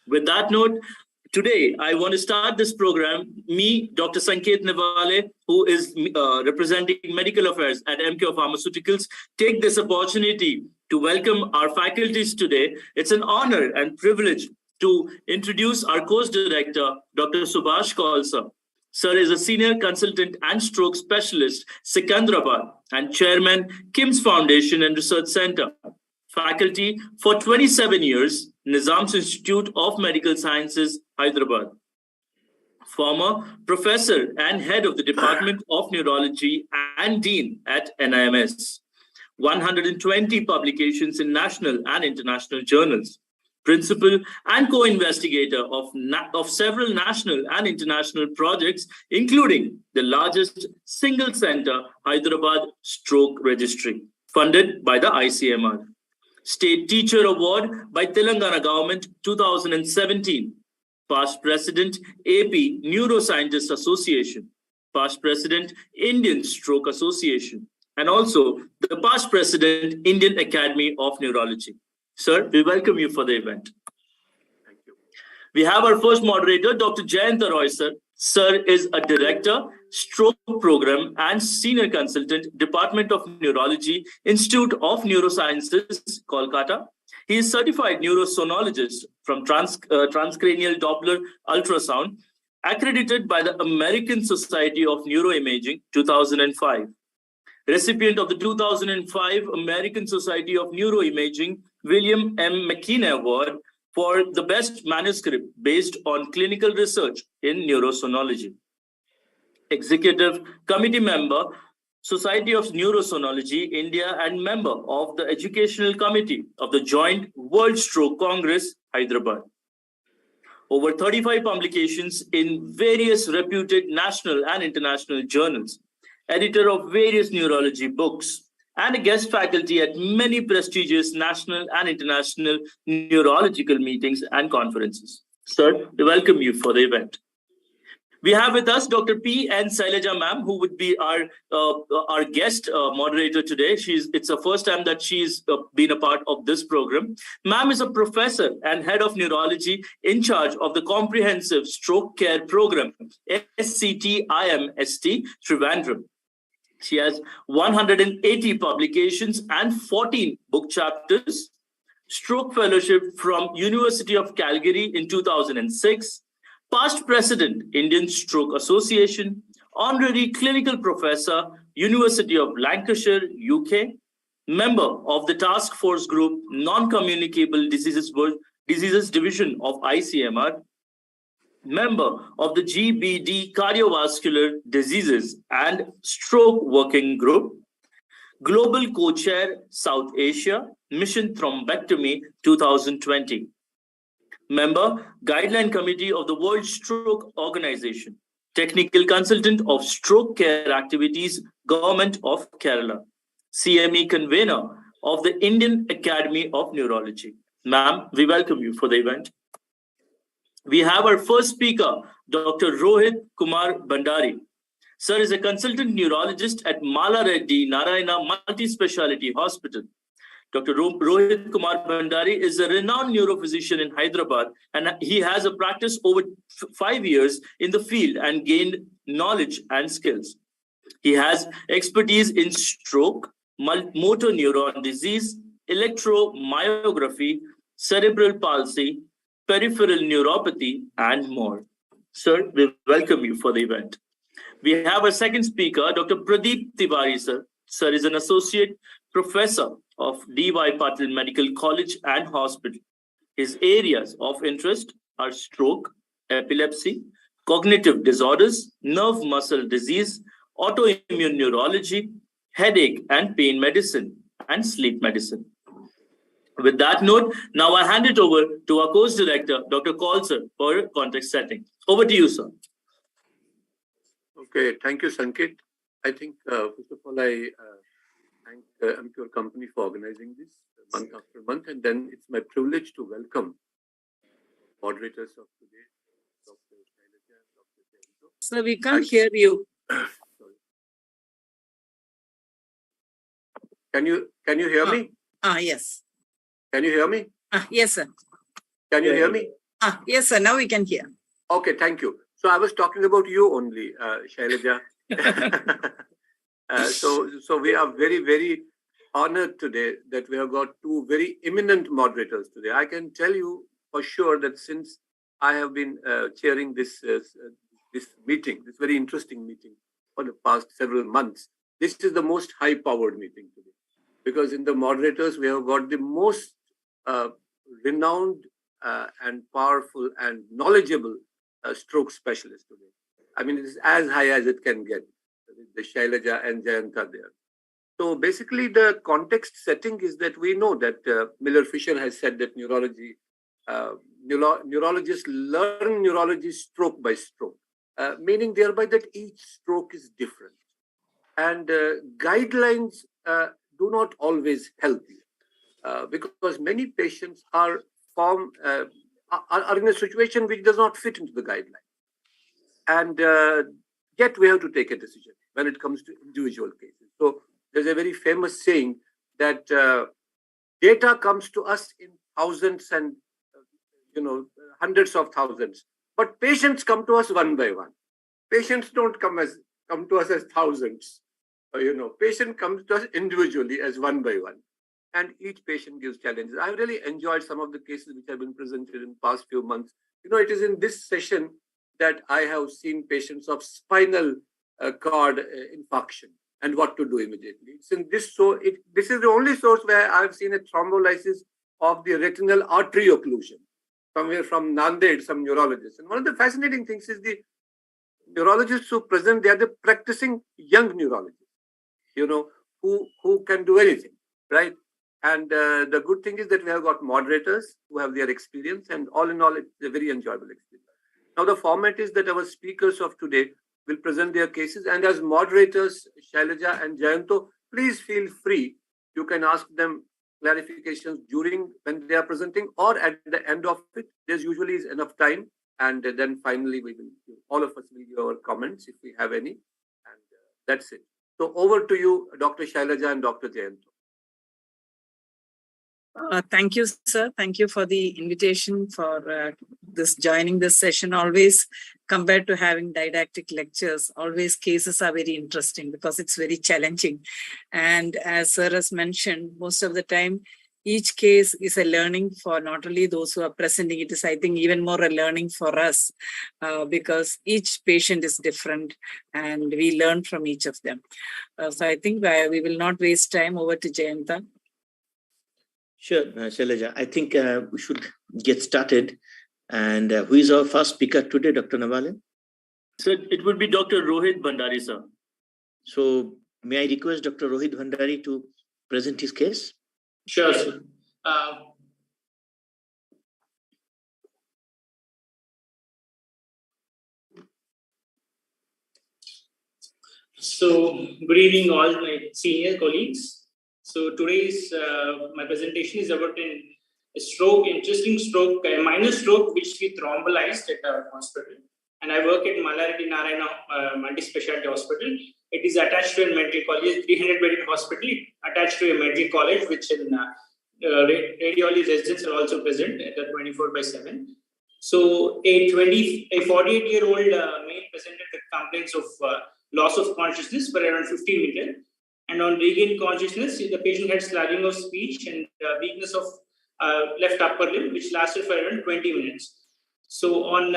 With that note, today I want to start this program. Me, Dr. Sanket Nevale, who is representing medical affairs at MK Pharmaceuticals, take this opportunity to welcome our faculties today. It's an honor and privilege to introduce our course director, Dr. Subhash Khalsa. Sir is a senior consultant and stroke specialist, Sikandrabad, and chairman, KIMS Foundation and Research Center. Faculty for 27 years, Nizam's Institute of Medical Sciences, Hyderabad. Former professor and head of the Department of Neurology and dean at NIMS. 120 publications in national and international journals. Principal and co-investigator of several national and international projects, including the largest single center Hyderabad Stroke Registry, funded by the ICMR. State Teacher Award by Telangana Government 2017. Past President AP Neuroscientist Association. Past President Indian Stroke Association. And also the past President Indian Academy of Neurology. Sir, we welcome you for the event. Thank you. We have our first moderator, Dr. Jayanta Roy, sir. Sir is a director, stroke program and senior consultant, Department of Neurology, Institute of Neurosciences, Kolkata. He is certified neurosonologist from transcranial Doppler ultrasound, accredited by the American Society of Neuroimaging, 2005. Recipient of the 2005 American Society of Neuroimaging William M. McKinney Award for the best manuscript based on clinical research in neurosonology. Executive committee member, Society of Neurosonology, India, and member of the Educational Committee of the Joint World Stroke Congress, Hyderabad. Over 35 publications in various reputed national and international journals. Editor of various neurology books, and a guest faculty at many prestigious national and international neurological meetings and conferences. Sir, we welcome you for the event. We have with us Dr. P. N. Sailaja ma'am, who would be our guest moderator today. It's the first time that she's been a part of this program. Ma'am is a professor and head of neurology in charge of the Comprehensive Stroke Care Program, SCTIMST, Trivandrum. She has 180 publications and 14 book chapters. Stroke Fellowship from University of Calgary in 2006. Past President, Indian Stroke Association. Honorary Clinical Professor, University of Lancashire, UK. Member of the Task Force Group, Non-Communicable Diseases Division of ICMR. Member of the GBD Cardiovascular Diseases and Stroke Working Group, Global Co-Chair South Asia, Mission Thrombectomy 2020. Member, Guideline Committee of the World Stroke Organization, Technical Consultant of Stroke Care Activities, Government of Kerala, CME Convener of the Indian Academy of Neurology. Ma'am, we welcome you for the event. We have our first speaker, Dr. Rohit Kumar Bhandari. Sir is a consultant neurologist at Mala Reddy Narayana Multi-Speciality Hospital. Dr. Rohit Kumar Bhandari is a renowned neurophysician in Hyderabad, and he has a practice over 5 years in the field and gained knowledge and skills. He has expertise in stroke, motor neuron disease, electromyography, cerebral palsy, peripheral neuropathy, and more. Sir, we welcome you for the event. We have a second speaker, Dr. Pradeep Tiwari, sir. Sir is an associate professor of D.Y. Patil Medical College and Hospital. His areas of interest are stroke, epilepsy, cognitive disorders, nerve muscle disease, autoimmune neurology, headache and pain medicine, and sleep medicine. With that note, now I hand it over to our course director, Dr. Khalsa, for context setting. Over to you, sir. Okay, thank you, Sanket. I think, first of all, I thank your company for organizing this month after month, and then it's my privilege to welcome moderators of today, Dr. Shailaja and Dr. Jayanto. Sir, we can't hear you. Sorry. Can you hear me? Yes. Can you hear me? Yes, sir. Can you hear me? Yes, sir. Now we can hear. Okay, thank you. So I was talking about you only, Shailaja. So we are very, very honored today that we have got two very eminent moderators today. I can tell you for sure that since I have been chairing this meeting, this very interesting meeting for the past several months, this is the most high-powered meeting today. Because in the moderators, we have got the most renowned and powerful and knowledgeable stroke specialist today. I mean, it is as high as it can get. The Shailaja and Jayanta there. So basically, the context setting is that we know that Miller Fisher has said that neurologists learn neurology stroke by stroke, meaning thereby that each stroke is different. And guidelines do not always help you because many patients are in a situation which does not fit into the guideline. And yet we have to take a decision when it comes to individual cases. So there's a very famous saying that data comes to us in thousands and hundreds of thousands, but patients come to us one by one. Patients don't come to us as thousands. Patient comes to us individually as one by one, and each patient gives challenges. I really enjoyed some of the cases which have been presented in the past few months. It is in this session that I have seen patients of spinal cord infarction and what to do immediately. It's in this, this is the only source where I've seen a thrombolysis of the retinal artery occlusion, somewhere from Nanded, some neurologists. And one of the fascinating things is the neurologists who present, they are the practicing young neurologists, who can do anything, right? And the good thing is that we have got moderators who have their experience, and all in all, it's a very enjoyable experience. Now, the format is that our speakers of today will present their cases, and as moderators, Shailaja and Jayanto, please feel free. You can ask them clarifications when they are presenting, or at the end of it. There's usually is enough time, and then finally all of us will give our comments if we have any, and that's it. So over to you, Dr. Shailaja and Dr. Jayanto. Thank you, sir. Thank you for the invitation for joining this session. Always, compared to having didactic lectures, always cases are very interesting because it's very challenging. And as sir has mentioned, most of the time, each case is a learning for not only those who are presenting, it is, I think, even more a learning for us because each patient is different and we learn from each of them. So I think we will not waste time. Over to Jayanta. Sure, Shailaja. I think we should get started. And who is our first speaker today, Dr. Nawale? Sir, it would be Dr. Rohit Bhandari, sir. So may I request Dr. Rohit Bhandari to present his case? Sure, sir. So, good evening, all my senior colleagues. So, today's my presentation is about a stroke, interesting stroke, a minor stroke which we thrombolized at our hospital. And I work at Mallareddy Narayana Multi-Specialty Hospital. It is attached to a medical college, 300-bedded hospital, attached to a medical college, which in radiology residents are also present at the 24/7. So, a 48-year-old male presented with complaints of loss of consciousness for around 15 minutes. And on regained consciousness, the patient had slurring of speech and weakness of left upper limb, which lasted for around 20 minutes. So on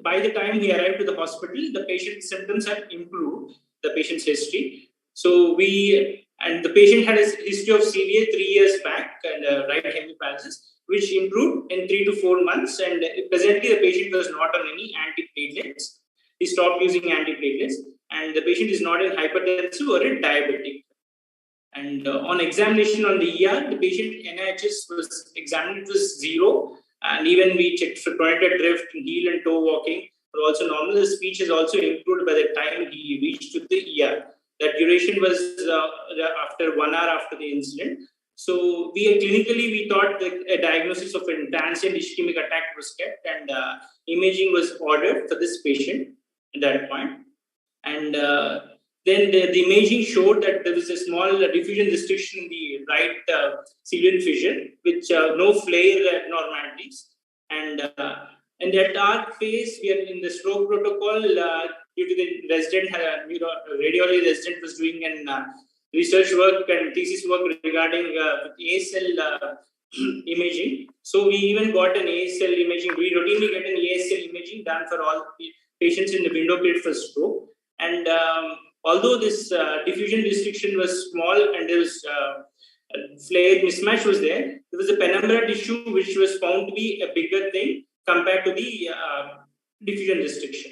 by the time he arrived to the hospital, the patient's symptoms had improved, the patient's history. So the patient had a history of CVA 3 years back and right hemiplegia, which improved in 3 to 4 months. And presently, the patient was not on any antiplatelets. He stopped using antiplatelets, and the patient is not a hypertensive or a diabetic. And on examination on the ER, the patient NIHS was examined, it was 0. And even we checked for pronated drift, heel and toe walking, but also normal. The speech is also improved by the time he reached to the ER. That duration was after 1 hour after the incident. So clinically, we thought that a diagnosis of a transient ischemic attack was kept, and imaging was ordered for this patient at that point. And then the imaging showed that there was a small diffusion restriction in the right ciliary fissure, with no flare abnormalities. And at our phase, we are in the stroke protocol due to the resident, radiology resident was doing an research work and thesis work regarding ASL imaging. So we even got an ASL imaging. We routinely get an ASL imaging done for all patients in the window period for stroke. And although this diffusion restriction was small and there was flare mismatch was there was a penumbra tissue which was found to be a bigger thing compared to the diffusion restriction.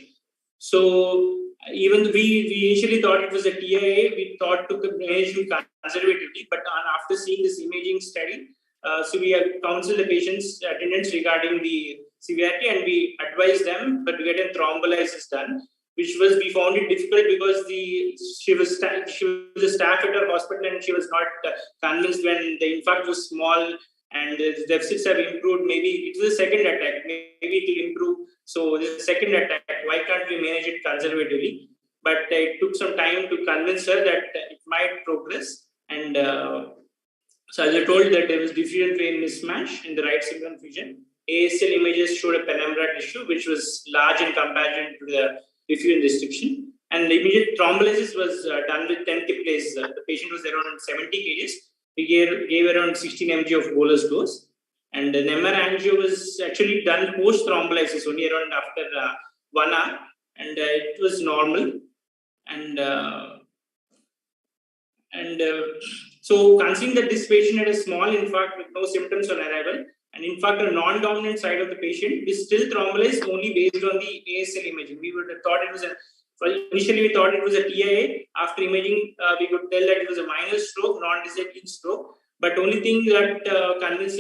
So even we initially thought it was a TIA, we thought to manage it conservatively, but after seeing this imaging study, so we have counseled the patient's attendants regarding the severity, and we advised them to get a thrombolysis done, which was, we found it difficult because she was a staff at her hospital and she was not convinced when the infarct was small and the deficits have improved. Maybe it was a second attack, maybe it will improve. So this is the second attack, why can't we manage it conservatively? But it took some time to convince her that it might progress. And so as I told, that there was diffusion vein mismatch in the right circumcision. ASL images showed a penumbra tissue which was large in comparison to the diffusion restriction. And the immediate thrombolysis was done with 10 kiplase. The patient was around 70 kgs. We gave around 16 mg of bolus dose. And an MR angio was actually done post thrombolysis only around after 1 hour. And it was normal. So considering that this patient had a small infarct with no symptoms on arrival, and in fact a non-dominant side of the patient is still thrombolized only based on the ASL imaging. We would have thought it was initially we thought it was a TIA. After imaging, we could tell that it was a minor stroke, non-disabling stroke. But only thing that convinced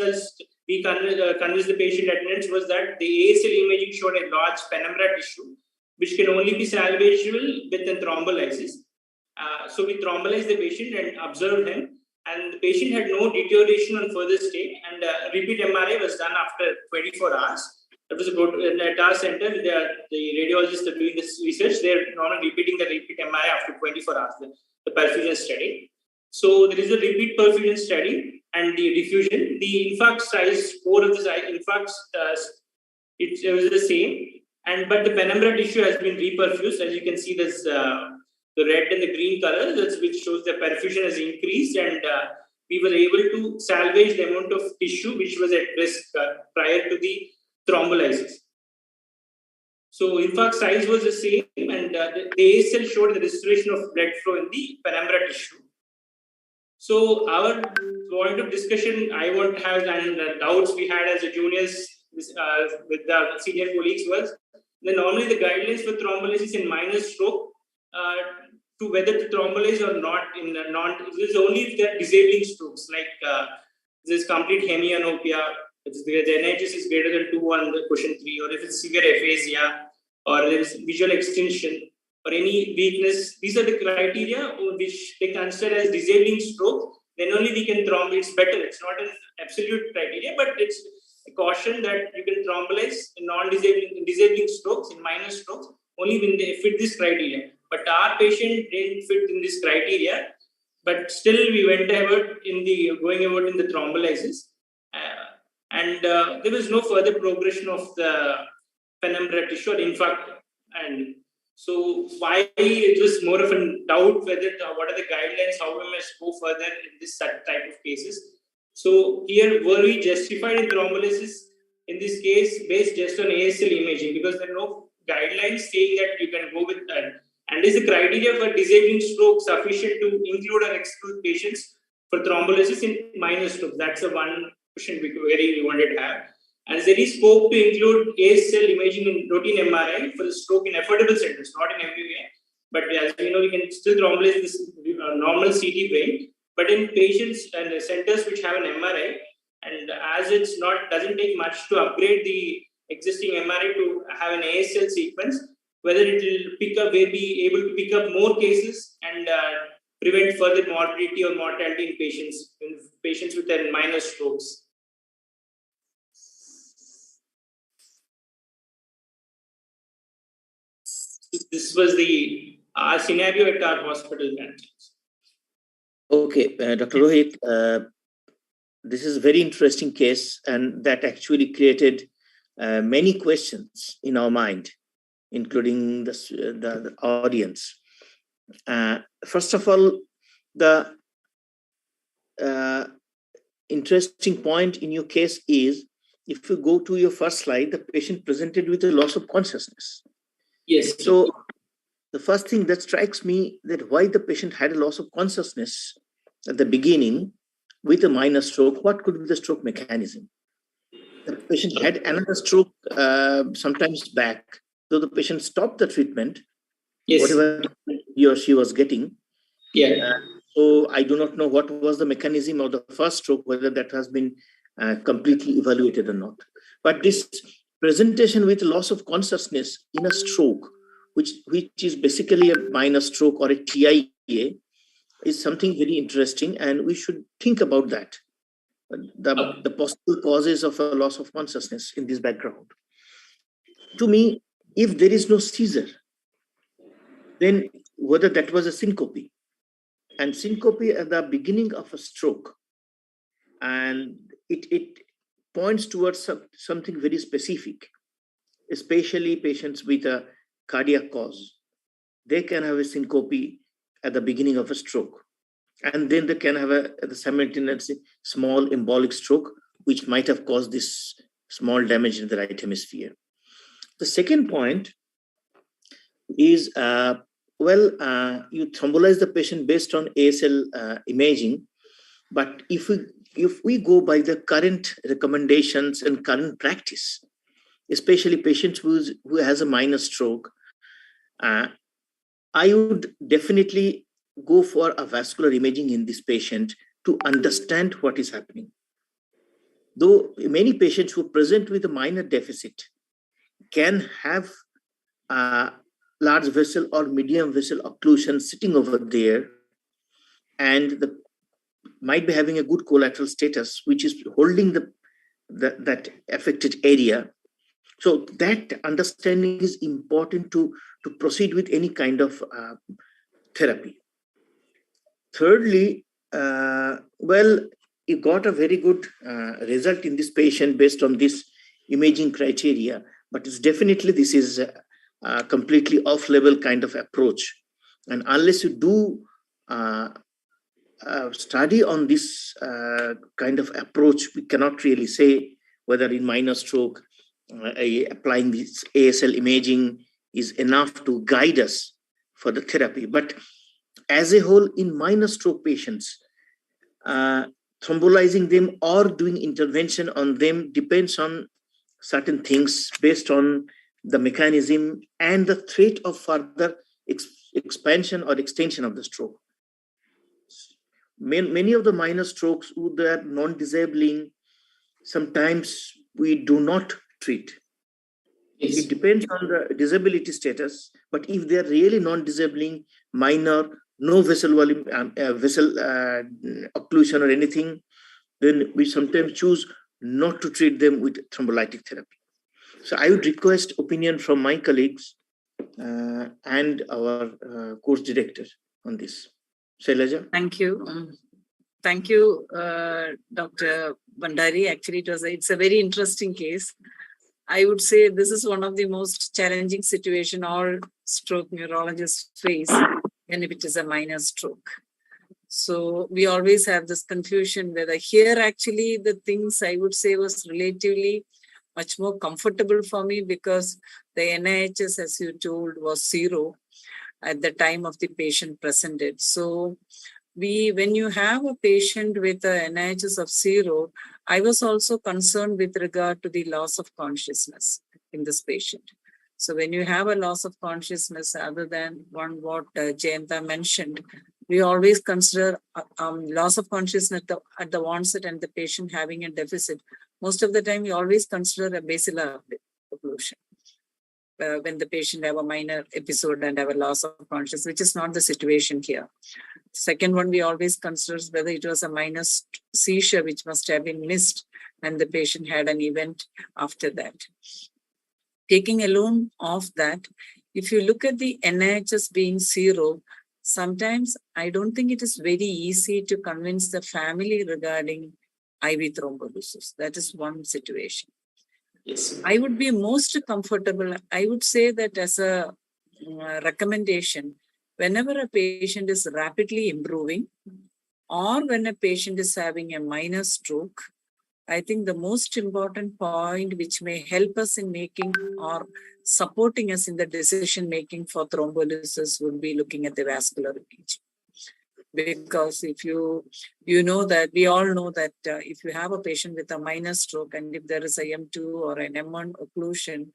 the patient attendants was that the ASL imaging showed a large penumbra tissue, which can only be salvageable with a thrombolysis. So we thrombolized the patient and observed him, and the patient had no deterioration on further stay, and repeat MRI was done after 24 hours. That was at our center, the radiologists are doing this research. They're normally repeating the repeat MRI after 24 hours, the perfusion study. So there is a repeat perfusion study and the diffusion. The infarct size, 4 of the infarcts, it was the same, but the penumbra tissue has been reperfused. As you can see, there's the red and the green color, which shows the perfusion has increased, and we were able to salvage the amount of tissue which was at risk prior to the thrombolysis. So infarct size was the same, and the ASL showed the restoration of blood flow in the penumbra tissue. So our point of discussion, I want to have, and doubts we had as a juniors with the senior colleagues was, then normally the guidelines for thrombolysis in minor stroke to whether to thrombolyze or not in this is only if they're disabling strokes, like this complete hemianopia, if the NHS is greater than 2 on the question 3, or if it's severe aphasia, or there's visual extinction, or any weakness. These are the criteria which they consider as disabling stroke. Then only we can thrombolyze. It's better. It's not an absolute criteria, but it's a caution that you can thrombolyze in disabling strokes, in minor strokes, only when they fit this criteria. But our patient didn't fit in this criteria, but still we went ahead going about in the thrombolysis, and there was no further progression of the penumbra tissue or infarct. And so why it was more of a doubt whether what are the guidelines, how we must go further in this type of cases. So here, were we justified in thrombolysis in this case based just on ASL imaging, because there are no guidelines saying that you can go with that. And is the criteria for disabling stroke sufficient to include or exclude patients for thrombolysis in minor stroke? That's the one question we wanted to have. And is there any scope to include ASL imaging in routine MRI for the stroke in affordable centers, not in every way? But as we know, we can still thrombolyze this normal CT brain, but in patients and centers which have an MRI, and as it's doesn't take much to upgrade the existing MRI to have an ASL sequence, whether it will be able to pick up more cases and prevent further morbidity or mortality in patients with minor strokes. This was our scenario at our hospital. Okay, Dr. Rohit, this is a very interesting case, and that actually created many questions in our mind, including the audience. First of all, the interesting point in your case is, if you go to your first slide, the patient presented with a loss of consciousness. Yes. So the first thing that strikes me, that why the patient had a loss of consciousness at the beginning with a minor stroke, what could be the stroke mechanism? The patient had another stroke sometimes back, though the patient stopped the treatment, Yes. whatever he or she was getting. Yeah. So I do not know what was the mechanism of the first stroke, whether that has been completely evaluated or not. But this presentation with loss of consciousness in a stroke, which is basically a minor stroke or a TIA, is something very interesting, and we should think about that. The possible causes of a loss of consciousness in this background. To me, if there is no seizure, then whether that was a syncope, and syncope at the beginning of a stroke, and it points towards something very specific, especially patients with a cardiac cause. They can have a syncope at the beginning of a stroke, and then they can have a simultaneous small embolic stroke, which might have caused this small damage in the right hemisphere. The second point is, you thrombolize the patient based on ASL imaging, but if we go by the current recommendations and current practice, especially patients who has a minor stroke, I would definitely go for a vascular imaging in this patient to understand what is happening. Though many patients who present with a minor deficit can have large vessel or medium vessel occlusion sitting over there, and might be having a good collateral status, which is holding that affected area. So that understanding is important to proceed with any kind of therapy. Thirdly, you got a very good result in this patient based on this imaging criteria, but it's definitely, this is a completely off-level kind of approach. And unless you do study on this kind of approach, we cannot really say whether in minor stroke applying this ASL imaging is enough to guide us for the therapy. But as a whole, in minor stroke patients, thrombolizing them or doing intervention on them depends on certain things based on the mechanism and the threat of further expansion or extension of the stroke. Many of the minor strokes, they are non-disabling. Sometimes we do not treat. Yes. It depends on the disability status, but if they are really non-disabling, minor, no vessel volume, vessel occlusion or anything, then we sometimes choose not to treat them with thrombolytic therapy. So I would request opinion from my colleagues and our course director on this. Shailaja? Thank you. Thank you, Dr. Bhandari. Actually, it's a very interesting case. I would say this is one of the most challenging situation all stroke neurologists face, and if it is a minor stroke. So we always have this confusion whether here actually the things I would say was relatively much more comfortable for me, because the NIHS, as you told, was 0 at the time of the patient presented. So when you have a patient with a NIHS of 0, I was also concerned with regard to the loss of consciousness in this patient. So when you have a loss of consciousness, other than what Jayanta mentioned, we always consider loss of consciousness at the onset and the patient having a deficit. Most of the time, we always consider a basilar occlusion when the patient have a minor episode and have a loss of consciousness, which is not the situation here. Second one, we always consider whether it was a minor seizure, which must have been missed, and the patient had an event after that. Taking alone off that, if you look at the NIHS being 0, sometimes I don't think it is very easy to convince the family regarding IV thrombolysis. That is one situation. Yes. I would be most comfortable. I would say that as a recommendation, whenever a patient is rapidly improving or when a patient is having a minor stroke, I think the most important point which may help us in making or supporting us in the decision making for thrombolysis would be looking at the vascular imaging. Because if you know that we all know that if you have a patient with a minor stroke and if there is a M2 or an M1 occlusion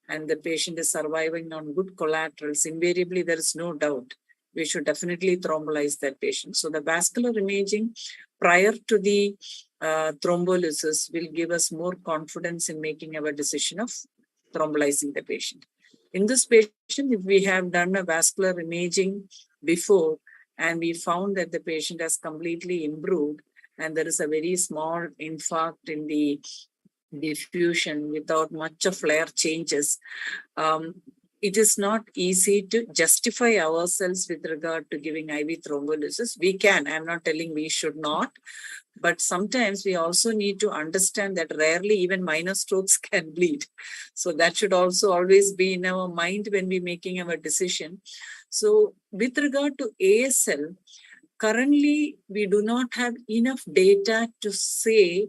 and the patient is surviving on good collaterals, invariably there is no doubt we should definitely thrombolize that patient. So the vascular imaging prior to the thrombolysis will give us more confidence in making our decision of thrombolizing the patient. In this patient, if we have done a vascular imaging before, and we found that the patient has completely improved and there is a very small infarct in the diffusion without much of flare changes, it is not easy to justify ourselves with regard to giving IV thrombolysis. We can, I'm not telling we should not, but sometimes we also need to understand that rarely even minor strokes can bleed. So that should also always be in our mind when we're making our decision. So with regard to ASL, currently we do not have enough data to say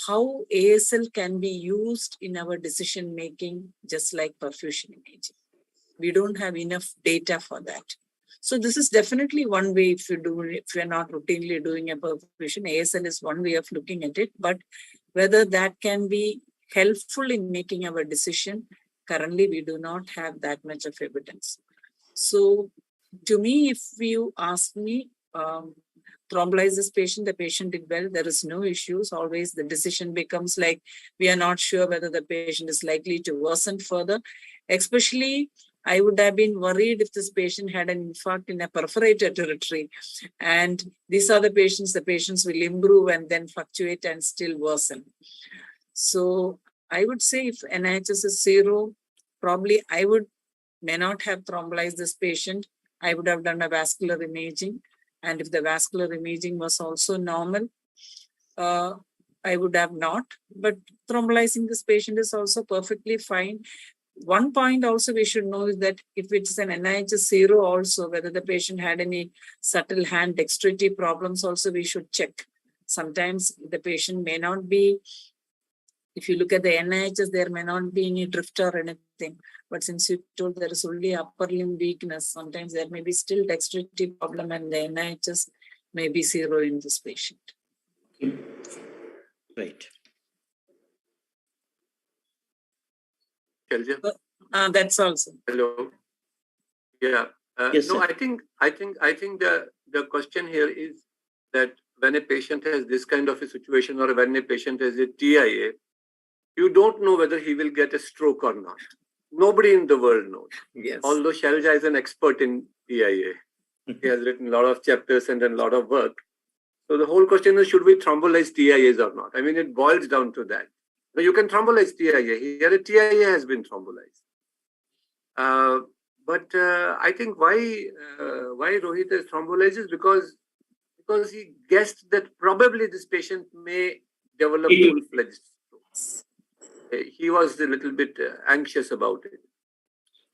how ASL can be used in our decision making, just like perfusion imaging. We don't have enough data for that. So this is definitely one way if you're not routinely doing a perfusion, ASL is one way of looking at it, but whether that can be helpful in making our decision, currently we do not have that much of evidence. So to me, if you ask me, thrombolize this patient, the patient did well, there is no issues. Always the decision becomes like, we are not sure whether the patient is likely to worsen further. Especially, I would have been worried if this patient had an infarct in a perforated territory. And these are the patients will improve and then fluctuate and still worsen. So I would say if NIHS is 0, probably I may not have thrombolized this patient. I would have done a vascular imaging. And if the vascular imaging was also normal, I would have not. But thrombolizing this patient is also perfectly fine. One point also we should know is that if it's an NIHS 0 also, whether the patient had any subtle hand dexterity problems also, we should check. Sometimes the patient may not be, if you look at the NIHS, there may not be any drift or anything. But since you told there is only upper limb weakness, sometimes there may be still dexterity problem and the NIHS may be 0 in this patient. Right. That's also. Hello. Yeah. Yes, no, sir. I think the question here is that when a patient has this kind of a situation or when a patient has a TIA, you don't know whether he will get a stroke or not. Nobody in the world knows. Yes. Although Shalja is an expert in TIA. He has written a lot of chapters and done a lot of work. So the whole question is, should we thrombolize TIAs or not? I mean, it boils down to that. Now, you can thrombolize TIA. Here a TIA has been thrombolized. But I think why Rohit has thrombolized is because he guessed that probably this patient may develop full-fledged stroke. He was a little bit anxious about it.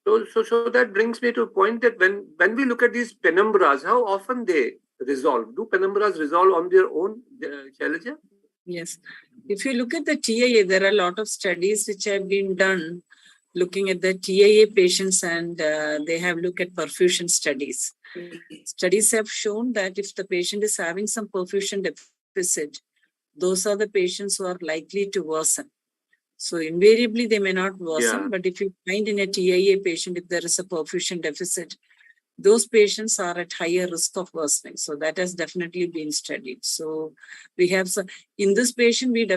So that brings me to a point that when we look at these penumbras, how often they resolve? Do penumbras resolve on their own, Shailaja? Yes. If you look at the TIA, there are a lot of studies which have been done looking at the TIA patients, and they have looked at perfusion studies. Studies have shown that if the patient is having some perfusion deficit, those are the patients who are likely to worsen. So invariably, they may not worsen, but if you find in a TIA patient, if there is a perfusion deficit, those patients are at higher risk of worsening. So that has definitely been studied. So we have in this patient, we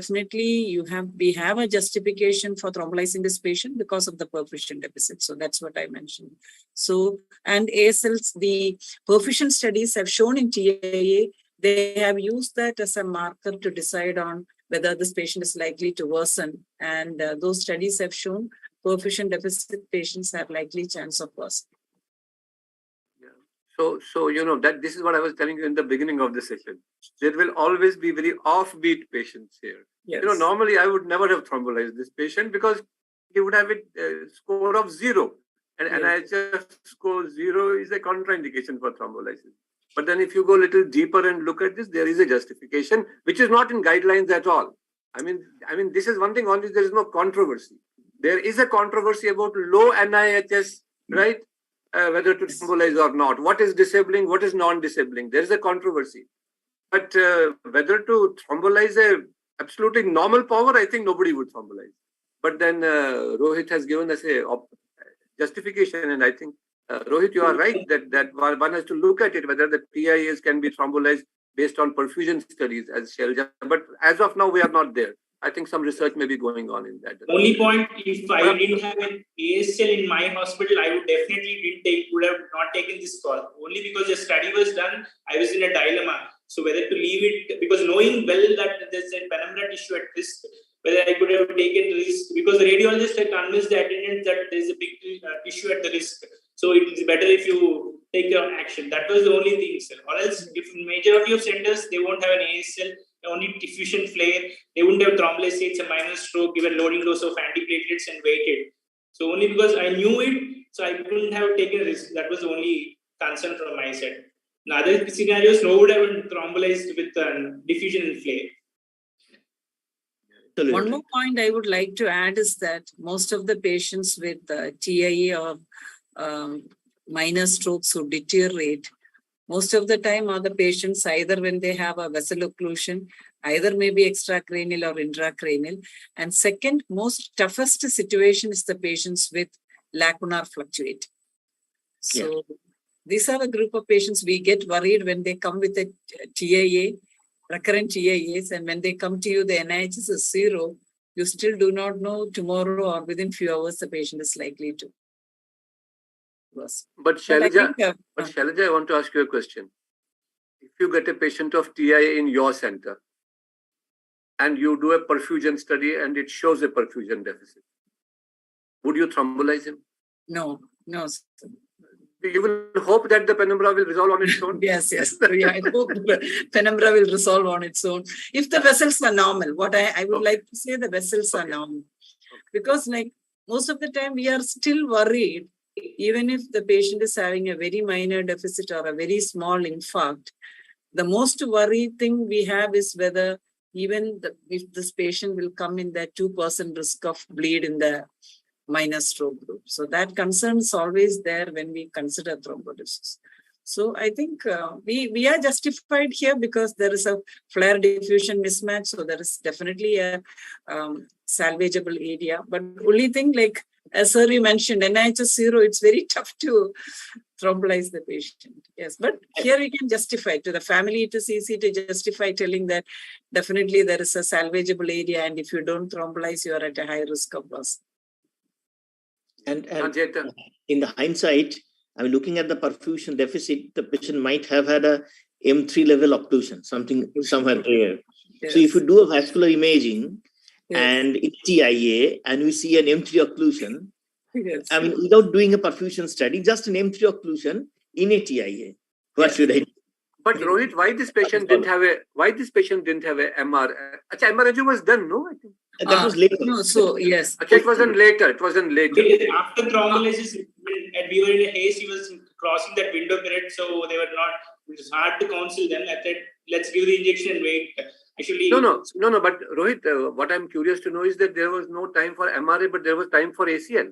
have a justification for thrombolizing this patient because of the perfusion deficit. So that's what I mentioned. So, and ASLs, the perfusion studies have shown in TIA, they have used that as a marker to decide on whether this patient is likely to worsen. And those studies have shown perfusion deficit patients have likely chance of worsening. So you know that this is what I was telling you in the beginning of the session. There will always be very offbeat patients here. Yes. Normally I would never have thrombolized this patient because he would have a score of 0. And NIHF score 0 is a contraindication for thrombolysis. But then if you go a little deeper and look at this, there is a justification, which is not in guidelines at all. I mean, this is one thing on which there is no controversy. There is a controversy about low NIHS, right? Whether to thrombolize or not. What is disabling? What is non-disabling? There is a controversy. But whether to thrombolize a absolutely normal power, I think nobody would thrombolize. But then Rohit has given us a justification, and I think Rohit, you are right that one has to look at it whether the TIAs can be thrombolized based on perfusion studies, as Shelja. But as of now, we are not there. I think some research may be going on in that. Only point: if I didn't have an ASL in my hospital, I would definitely would have not taken this call. Only because the study was done, I was in a dilemma. So whether to leave it, because knowing well that there's a penumbra tissue at risk, whether I could have taken risk, because the radiologist had convinced the attendant that there's a big tissue at the risk. So it is better if you take your action. That was the only thing, sir. Or else, if majority of centers, they won't have an ASL, only diffusion flare, they wouldn't have thrombolysis, a minor stroke, given loading dose of antiplatelets and waited. So only because I knew it, so I couldn't have taken a risk. That was the only concern from my side. In other scenarios, no would have been thrombolized with diffusion and flare. One more point I would like to add is that most of the patients with TIA or minor strokes who deteriorate, most of the time are the patients either when they have a vessel occlusion, either maybe extracranial or intracranial. And second, most toughest situation is the patients with lacunar fluctuating. So these are the group of patients we get worried when they come with a TIA, recurrent TIAs, and when they come to you, the NIHS is 0, you still do not know tomorrow or within few hours the patient is likely to. But Shailaja, I want to ask you a question. If you get a patient of TIA in your center and you do a perfusion study and it shows a perfusion deficit, would you thrombolize him? No. You will hope that the penumbra will resolve on its own? Yes. I hope the penumbra will resolve on its own. If the vessels are normal, what I would like to say, the vessels are normal. Because most of the time we are still worried, even if the patient is having a very minor deficit or a very small infarct, the most worried thing we have is whether if this patient will come in that 2% risk of bleed in the minor stroke group. So that concern is always there when we consider thrombolysis. So I think we are justified here because there is a flare diffusion mismatch. So there is definitely a salvageable area. But only thing, as sir you mentioned, NIHS 0, it's very tough to thrombolize the patient. Yes, but here we can justify to the family. It is easy to justify telling that definitely there is a salvageable area, and if you don't thrombolize, you are at a high risk of loss. And in the hindsight, looking at the perfusion deficit, the patient might have had a M3 level occlusion, somewhere there. Yes. So if you do a vascular imaging and it's TIA and we see an M3 occlusion, without doing a perfusion study, just an M3 occlusion in a TIA. What should I do? But Rohit, why this patient didn't have a MR? MRI was done, no? I think that was later. No, so yes. It wasn't later. After thrombolysis, and we were in a haste, he was crossing that window period, so they were not. It was hard to counsel them. I said, let's give the injection and wait. Actually, no. But Rohit, what I'm curious to know is that there was no time for MRI, but there was time for ACL.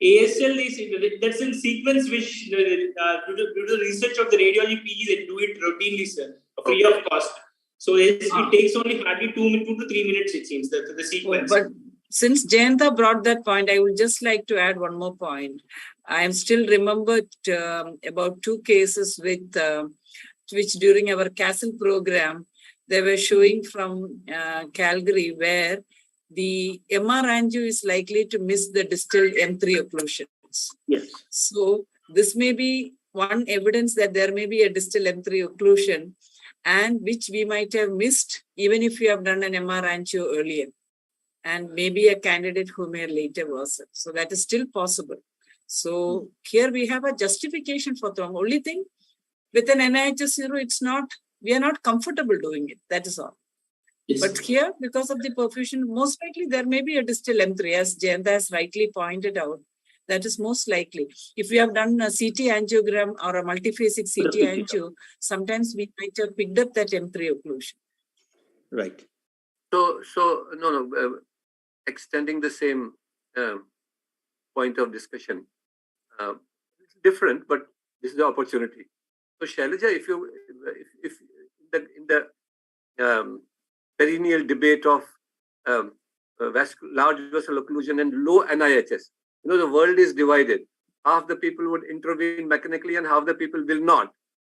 ASL that's in sequence which due to research of the radiology PG, they do it routinely, sir, free of cost. So it takes only hardly 2 to 3 minutes, it seems, the sequence. But since Jayanta brought that point, I would just like to add one more point. I am still remembered about 2 cases which during our Castle program, they were showing from Calgary, where the MR angio is likely to miss the distal M3 occlusions. Yes. So this may be one evidence that there may be a distal M3 occlusion, and which we might have missed even if we have done an MR angio earlier, and maybe a candidate who may later worsen. So that is still possible. So here we have a justification for thrombolysis. Only thing with an NIHS 0, we are not comfortable doing it. That is all. Yes. But here, because of the perfusion, most likely there may be a distal M3, as Jayanta has rightly pointed out. That is most likely. If we have done a CT angiogram or a multiphasic CT angio, sometimes we might have picked up that M3 occlusion. Right. So no, extending the same point of discussion, it's different, but this is the opportunity. So Shailaja, if in the perennial debate of large vessel occlusion and low NIHS, the world is divided. Half the people would intervene mechanically and half the people will not.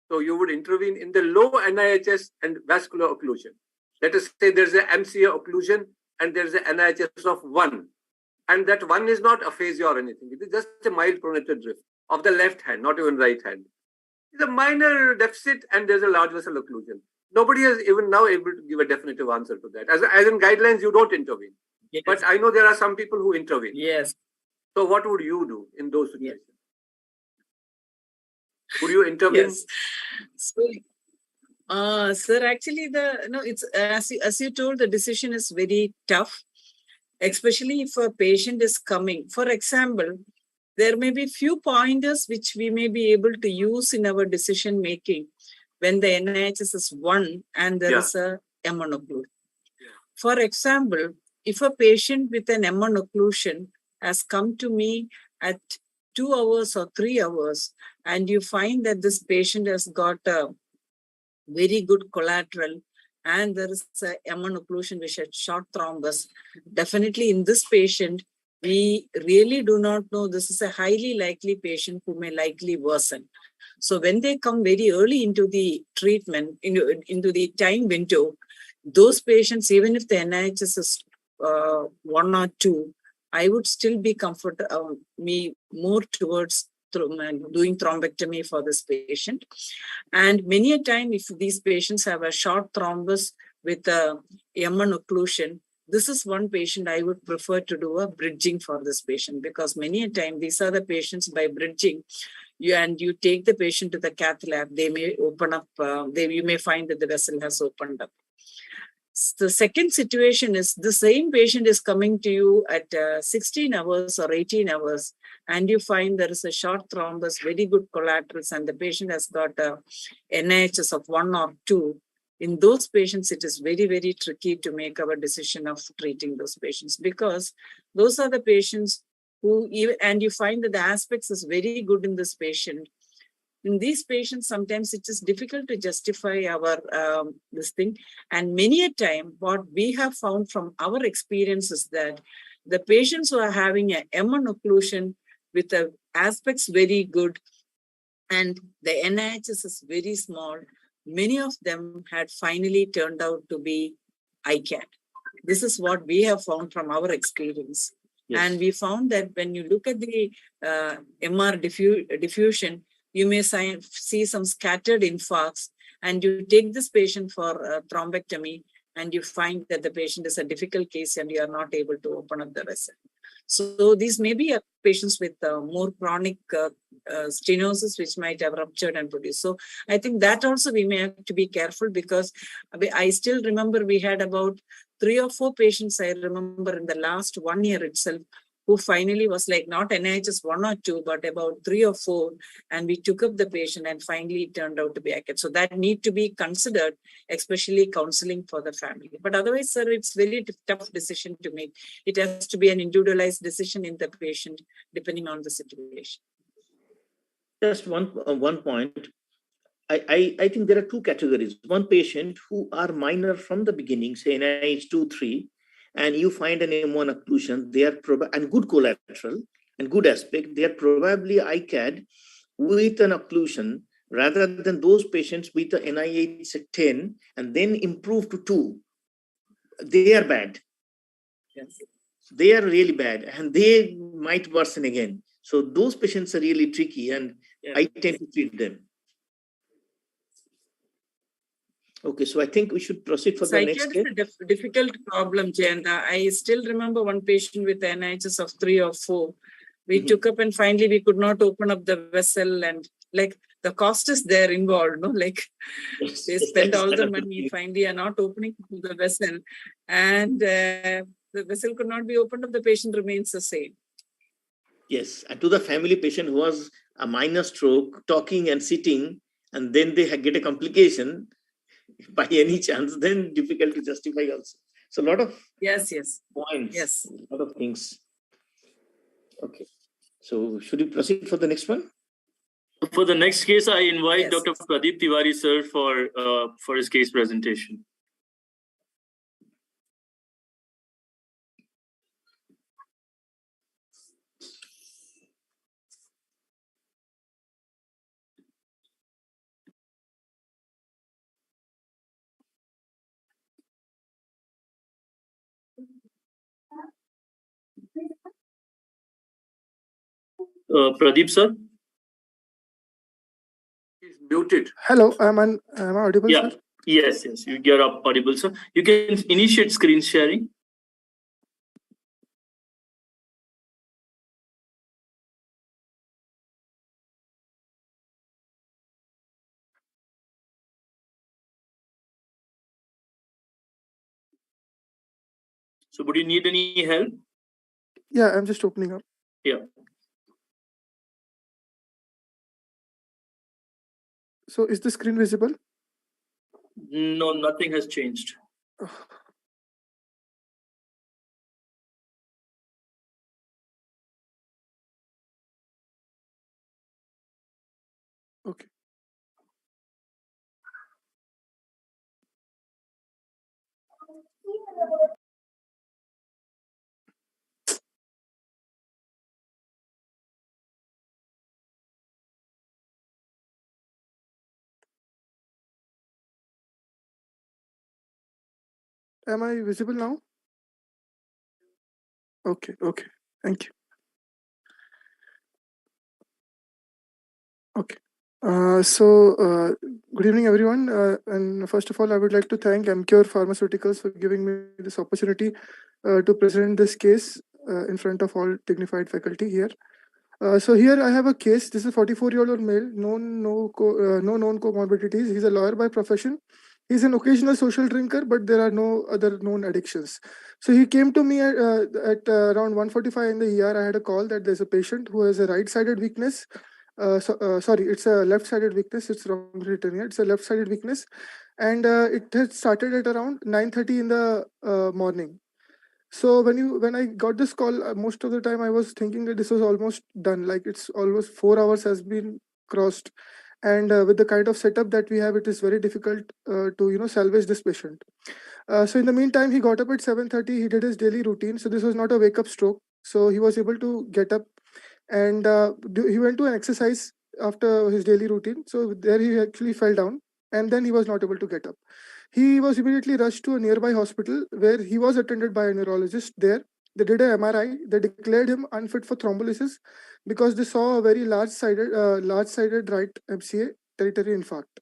So you would intervene in the low NIHS and vascular occlusion. Let us say there's a MCA occlusion and there's a NIHS of 1. And that 1 is not aphasia or anything. It is just a mild pronated drift of the left hand, not even right hand. It's a minor deficit and there's a large vessel occlusion. Nobody is even now able to give a definitive answer to that. As in guidelines, you don't intervene. Yes. But I know there are some people who intervene. Yes. So what would you do in those situations? Yes. Would you intervene? Yes. So, sir, actually, it's as you told, the decision is very tough, especially if a patient is coming. For example, there may be few pointers which we may be able to use in our decision making when the NIHS is 1 and there is a M1 occlusion. For example, if a patient with an M1 occlusion has come to me at 2 hours or 3 hours, and you find that this patient has got a very good collateral and there is a M1 occlusion which has short thrombus, definitely in this patient, we really do not know. This is a highly likely patient who may likely worsen. So when they come very early into the treatment, into the time window, those patients, even if the NIHS is 1 or 2, I would still be me more towards doing thrombectomy for this patient. And many a time, if these patients have a short thrombus with a M1 occlusion, this is one patient I would prefer to do a bridging for this patient, because many a time these are the patients by bridging, you take the patient to the cath lab, they may open up, you may find that the vessel has opened up. The second situation is the same patient is coming to you at 16 hours or 18 hours, and you find there is a short thrombus, very good collaterals, and the patient has got a NIHS of 1 or 2. In those patients, it is very, very tricky to make our decision of treating those patients, because those are the patients who, and you find that the aspects is very good in this patient. In these patients, sometimes it is difficult to justify our this thing. And many a time, what we have found from our experience is that the patients who are having a M1 occlusion with the aspects very good and the NIHS is very small, many of them had finally turned out to be ICAD. This is what we have found from our experience. Yes. And we found that when you look at the MR diffusion, you may see some scattered infarcts, and you take this patient for thrombectomy, and you find that the patient is a difficult case and you are not able to open up the vessel. So these may be patients with more chronic stenosis, which might have ruptured and produced. So I think that also we may have to be careful, because I still remember we had about 3 or 4 patients, I remember in the last 1 year itself, who finally was like not NIHS 1 or 2, but about 3 or 4. And we took up the patient and finally it turned out to be ICAD. So that need to be considered, especially counseling for the family. But otherwise, sir, it's very tough decision to make. It has to be an individualized decision in the patient, depending on the situation. Just one point. I think there are 2 categories. One patient who are minor from the beginning, say NIH 2, 3, and you find an M1 occlusion, they are and good collateral and good aspect, they are probably ICAD with an occlusion, rather than those patients with the NIH 10 and then improve to 2. They are bad. Yes. They are really bad, and they might worsen again. So those patients are really tricky, and I tend to treat them. Okay, so I think we should proceed for the next case. It's a difficult problem, Jayanta. I still remember one patient with NIHS of 3 or 4. We took up, and finally we could not open up the vessel, and like the cost is there involved, no? Like Yes, they yes, spend that is all the another money, thing. finally are not opening the vessel, and the vessel could not be opened up, the patient remains the same. Yes, and to the family patient who has a minor stroke, talking and sitting, and then they get a complication by any chance, then difficult to justify also. So a lot of Yes, points, yes. a lot of things. Okay, so should we proceed for the next one? For the next case, I invite Yes. Dr. Pradeep Tiwari, sir, for his case presentation. Pradeep, sir? He's muted. Hello, am I audible, Yeah. sir? Yes, you're audible, sir. You can initiate screen sharing. So would you need any help? Yeah, I'm just opening up. Yeah. So is the screen visible? No, nothing has changed. Okay. Am I visible now? Okay, okay. Thank you. Okay. Good evening, everyone. And first of all, I would like to thank MCure Pharmaceuticals for giving me this opportunity to present this case in front of all dignified faculty here. So here I have a case. This is a 44-year-old male, no known comorbidities. He's a lawyer by profession. He's an occasional social drinker, but there are no other known addictions. So he came to me at around 1:45 in the ER. I had a call that there's a patient who has a right-sided weakness. Sorry, it's a left-sided weakness. It's wrong written here. It's a left-sided weakness, and it had started at around 9:30 in the morning. So when I got this call, most of the time I was thinking that this was almost done. Like it's almost 4 hours has been crossed, and with the kind of setup that we have, it is very difficult to salvage this patient. So in the meantime, he got up at 7:30. He did his daily routine. So this was not a wake up stroke. So he was able to get up, and he went to an exercise after his daily routine. So there he actually fell down, and then he was not able to get up. He was immediately rushed to a nearby hospital where he was attended by a neurologist there. They did an MRI. They declared him unfit for thrombolysis because they saw a very large-sided right MCA territory infarct.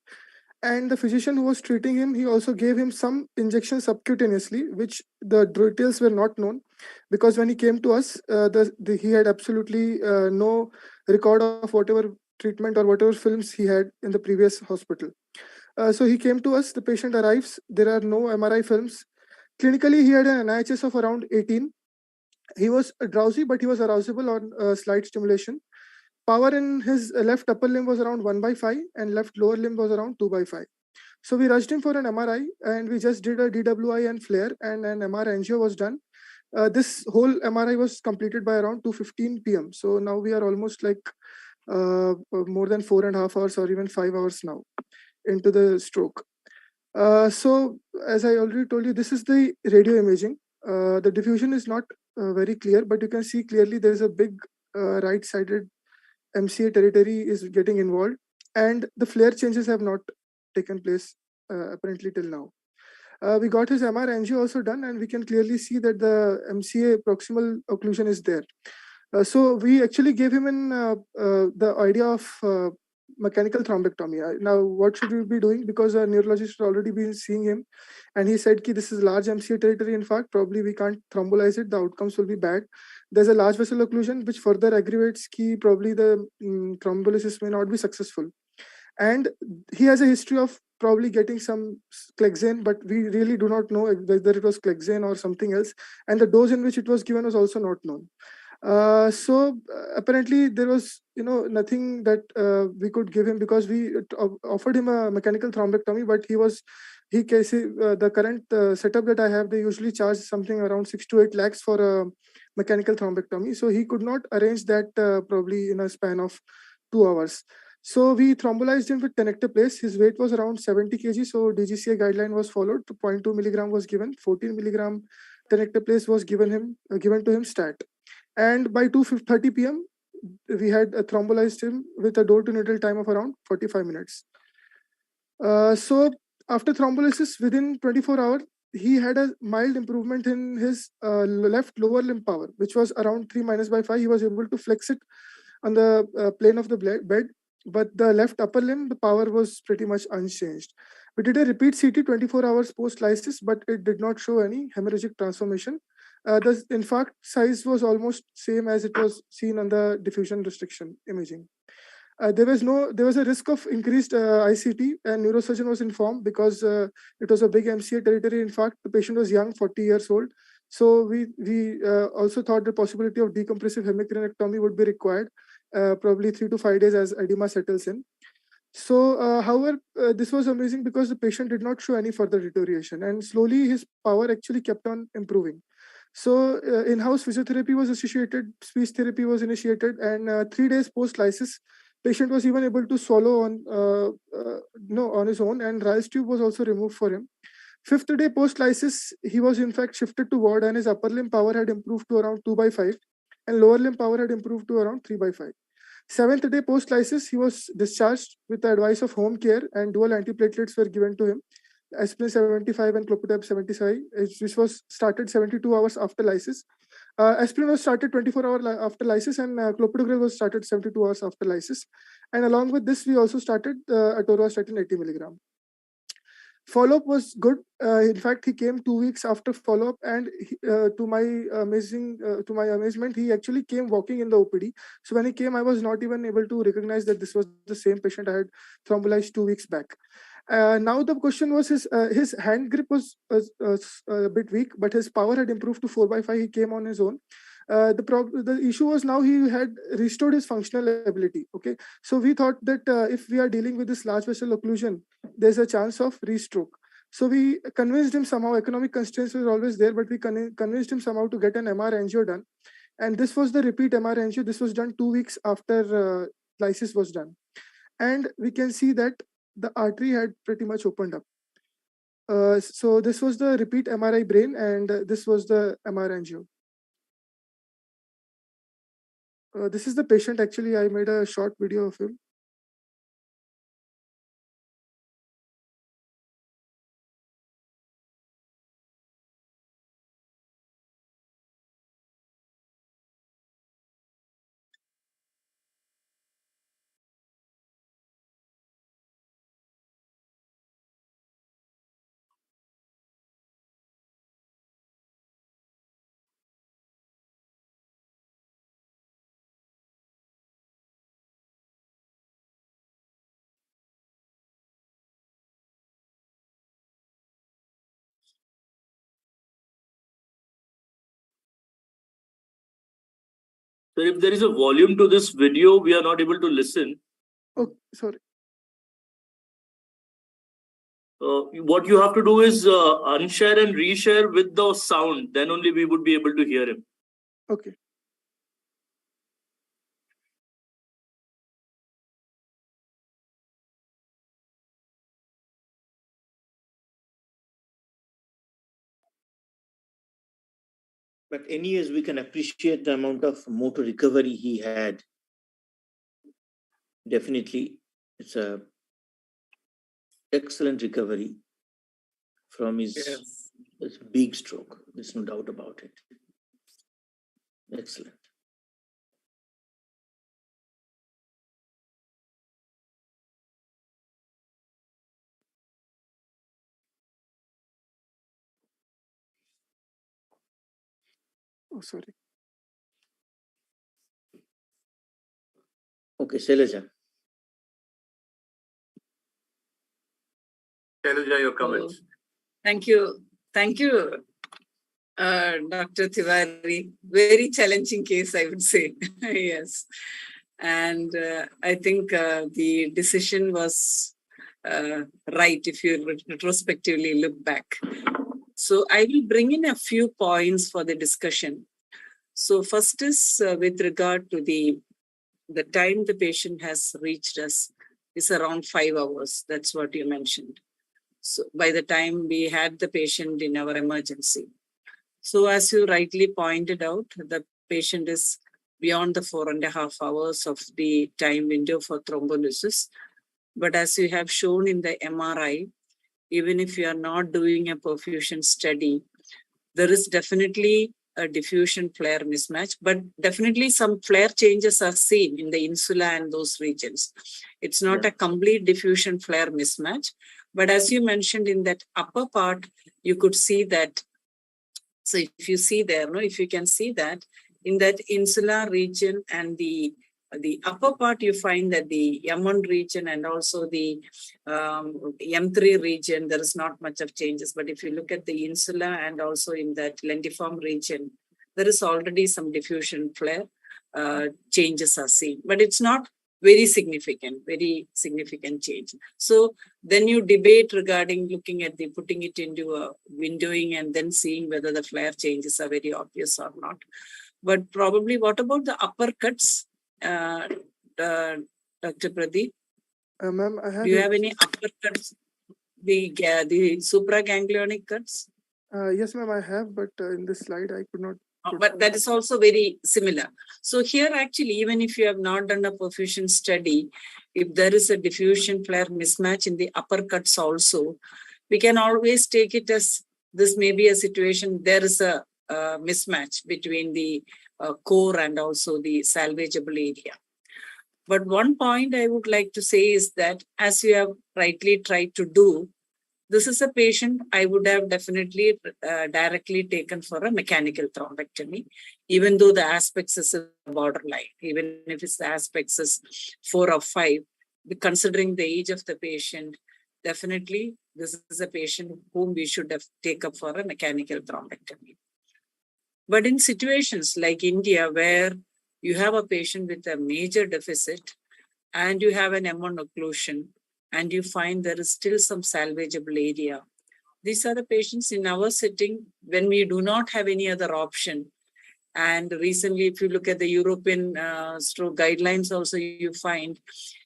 And the physician who was treating him, he also gave him some injections subcutaneously, which the details were not known, because when he came to us, he had absolutely no record of whatever treatment or whatever films he had in the previous hospital. So he came to us, the patient arrives, there are no MRI films. Clinically, he had an NIHS of around 18. He was drowsy, but he was arousable on slight stimulation. Power in his left upper limb was around 1/5 and left lower limb was around 2/5. So we rushed him for an MRI and we just did a DWI and flare and an MR angio was done. This whole MRI was completed by around 2:15 p.m. So now we are almost like more than 4.5 hours or even 5 hours now into the stroke. So as I already told you, this is the radio imaging. The diffusion is not very clear, but you can see clearly there is a big right-sided MCA territory is getting involved, and the flare changes have not taken place apparently till now. We got his MR angio also done, and we can clearly see that the MCA proximal occlusion is there. So we actually gave him the idea of mechanical thrombectomy. Now, what should we be doing? Because a neurologist had already been seeing him, and he said, this is large MCA territory. In fact, probably we can't thrombolize it. The outcomes will be bad. There's a large vessel occlusion, which further aggravates probably the thrombolysis may not be successful. And he has a history of probably getting some Clexane, but we really do not know whether it was Clexane or something else. And the dose in which it was given was also not known. So apparently there was, nothing that we could give him, because we offered him a mechanical thrombectomy, but the current setup that I have, they usually charge something around 6 to 8 lakhs for a mechanical thrombectomy. So he could not arrange that probably in a span of 2 hours. So we thrombolized him with tenecteplase. His weight was around 70 kg. So DGCA guideline was followed. 0.2 milligram was given. 14 milligram tenecteplase was given to him stat. And by 2:30 p.m., we had thrombolized him with a door to needle time of around 45 minutes. So after thrombolysis, within 24 hours, he had a mild improvement in his left lower limb power, which was around 3 minus by 5. He was able to flex it on the plane of the bed, but the left upper limb, the power was pretty much unchanged. We did a repeat CT 24 hours post-lysis, but it did not show any hemorrhagic transformation. The infarct size was almost same as it was seen on the diffusion restriction imaging. There was a risk of increased ICT, and neurosurgeon was informed because it was a big MCA territory. In fact, the patient was young, 40 years old. So we also thought the possibility of decompressive hemichronectomy would be required, probably 3 to 5 days as edema settles in. So, however, this was amazing because the patient did not show any further deterioration, and slowly his power actually kept on improving. So, in-house physiotherapy was associated, speech therapy was initiated, and 3 days post-lysis, patient was even able to swallow on his own, and Rice tube was also removed for him. 5th day post-lysis, he was in fact shifted to ward, and his upper limb power had improved to around 2 by 5, and lower limb power had improved to around 3 by 5. 7th day post-lysis, he was discharged with the advice of home care, and dual antiplatelets were given to him, aspirin 75 and clopidogrel 75, which was started 72 hours after lysis. Aspirin was started 24 hours after lysis, and clopidogrel was started 72 hours after lysis. And along with this, we also started atorvastatin 80 milligram. Follow-up was good. In fact, he came 2 weeks after follow-up, and to my amazement, he actually came walking in the OPD. So when he came, I was not even able to recognize that this was the same patient I had thrombolized 2 weeks back. Now the question was his hand grip was a bit weak, but his power had improved to 4 by 5. He came on his own. The issue was now he had restored his functional ability. Okay, so we thought that if we are dealing with this large vessel occlusion, there's a chance of restroke. So we convinced him somehow. Economic constraints were always there, but we convinced him somehow to get an MR angio done. And this was the repeat MR angio. This was done 2 weeks after lysis was done, and we can see that the artery had pretty much opened up. So this was the repeat MRI brain, and this was the MR angio. This is the patient. Actually, I made a short video of him. So if there is a volume to this video, we are not able to listen. Oh, sorry. What you have to do is unshare and reshare with the sound. Then only we would be able to hear him. Okay. But anyways, we can appreciate the amount of motor recovery he had. Definitely, it's a excellent recovery from his big stroke. There's no doubt about it. Excellent. Oh, sorry. Okay, Shailaja. Shailaja, your comments. Thank you. Thank you, Dr. Tiwari. Very challenging case, I would say. Yes. And I think the decision was right if you retrospectively look back. So I will bring in a few points for the discussion. So first is with regard to the time the patient has reached us is around 5 hours. That's what you mentioned. So by the time we had the patient in our emergency. So as you rightly pointed out, the patient is beyond the 4.5 hours of the time window for thrombolysis. But as you have shown in the MRI, even if you are not doing a perfusion study, there is definitely a diffusion flare mismatch, but definitely some flare changes are seen in the insula and those regions. It's not a complete diffusion flare mismatch, but as you mentioned in that upper part, you could see that. So if you see there, no, if you can see that in that insular region and the upper part, you find that the M1 region and also the M3 region, there is not much of changes. But if you look at the insula and also in that lentiform region, there is already some diffusion flare changes are seen. But it's not very significant change. So then you debate regarding looking at the putting it into a windowing and then seeing whether the flare changes are very obvious or not. But probably, what about the upper cuts? Dr. Pradeep, Ma'am, I have. Do you have any upper cuts? The supraganglionic cuts? Yes, ma'am, I have, but in this slide I could not. But that is also very similar. So here, actually, even if you have not done a perfusion study, if there is a diffusion flare mismatch in the upper cuts also, we can always take it as this may be a situation. There is a mismatch between the core and also the salvageable area. But one point I would like to say is that, as you have rightly tried to do, this is a patient I would have definitely directly taken for a mechanical thrombectomy, even though the aspects is a borderline, even if it's the aspects is 4 or 5, considering the age of the patient, definitely this is a patient whom we should have taken up for a mechanical thrombectomy. But in situations like India, where you have a patient with a major deficit and you have an M1 occlusion and you find there is still some salvageable area, these are the patients in our setting when we do not have any other option. And recently, if you look at the European stroke guidelines also, you find